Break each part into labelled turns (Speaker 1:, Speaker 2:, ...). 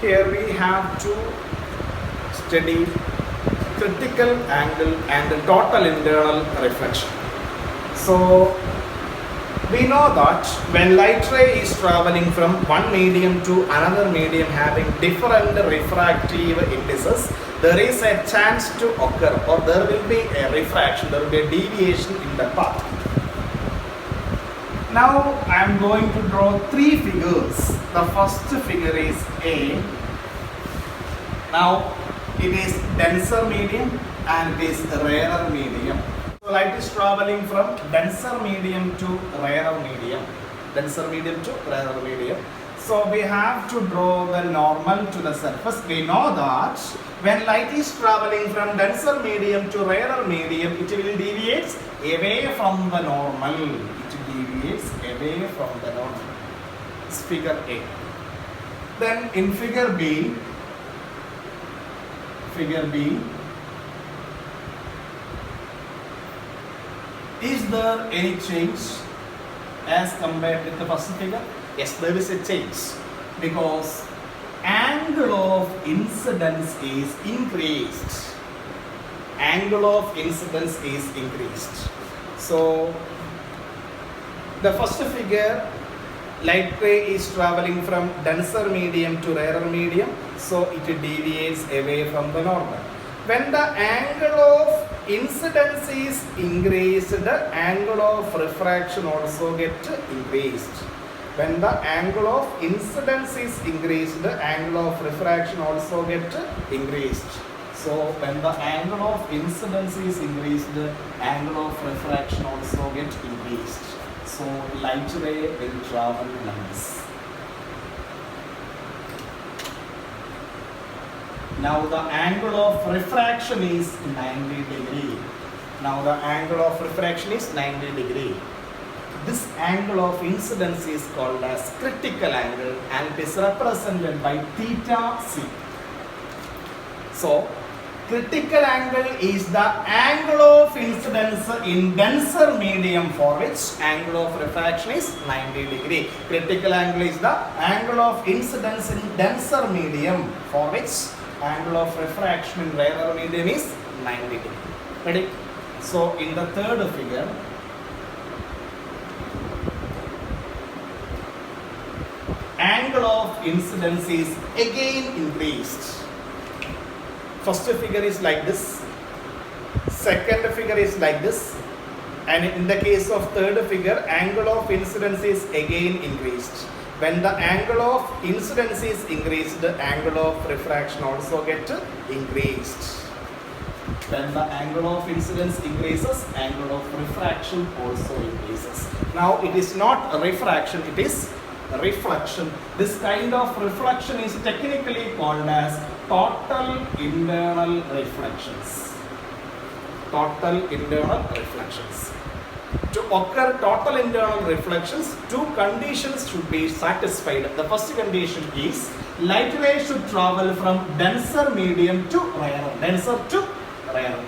Speaker 1: Here we have to study critical angle and total internal reflection. So we know that when light ray is traveling from one medium to another medium having different refractive indices, there is a chance to occur, or there will be a refraction, there will be a deviation in the path. Now I am going to draw three figures. The first figure is A. Now it is denser medium and it is rarer medium. So light is traveling from denser medium to rarer medium. Denser medium to rarer medium. So we have to draw the normal to the surface. We know that when light is traveling from denser medium to rarer medium, it will deviate away from the normal. It deviates away from the normal. It's figure A. Then in figure B, is there any change as compared with the first figure? Yes, there is a change because angle of incidence is increased. Angle of incidence is increased. So the first figure, light ray is traveling from denser medium to rarer medium, so it deviates away from the normal. When the angle of incidence is increased, the angle of refraction also gets increased. When the angle of incidence is increased, the angle of refraction also gets increased. So when the angle of incidence is increased, the angle of refraction also gets increased. So light ray will travel like this. Now the angle of refraction is 90 degree. Now the angle of refraction is 90 degree. This angle of incidence is called as critical angle and it is represented by theta c. So critical angle is the angle of incidence in denser medium for which angle of refraction is 90 degree. Critical angle is the angle of incidence in denser medium for which angle of refraction in rarer medium is 90 degree. Ready? So in the third figure, angle of incidence is again increased. First figure is like this, second figure is like this, and in the case of third figure, angle of incidence is again increased. When the angle of incidence is increased, the angle of refraction also gets increased. When the angle of incidence increases, angle of refraction also increases. Now it is not a refraction, it is a reflection. This kind of reflection is technically called as total internal reflections. Total internal reflections. To occur total internal reflections, two conditions should be satisfied. The first condition is light ray should travel from denser medium to rarer. Denser to rarer.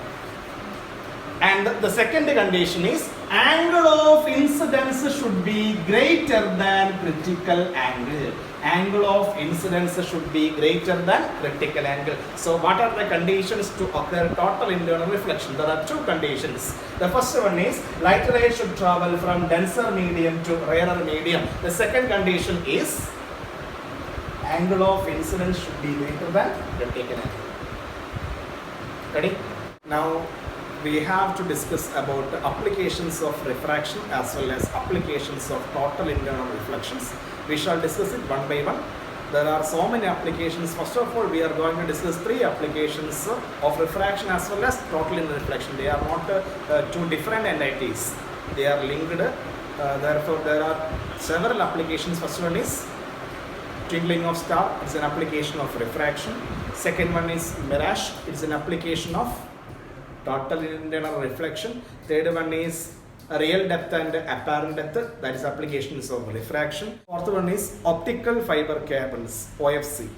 Speaker 1: And the second condition is angle of incidence should be greater than critical angle. Angle of incidence should be greater than critical angle. So what are the conditions to occur total internal reflection? There are two conditions. The first one is light ray should travel from denser medium to rarer medium. The second condition is angle of incidence should be greater than critical angle. Ready? Now we have to discuss about the applications of refraction as well as applications of total internal reflections. We shall discuss it one by one. There are so many applications. First of all, we are going to discuss three applications of refraction as well as total internal reflection. They are not two different entities. They are linked. Therefore, there are several applications. First one is twinkling of star. It's an application of refraction. Second one is mirage. It's an application of total internal reflection. Third one is real depth and apparent depth, that is applications of refraction. Fourth one is optical fiber cables, OFC.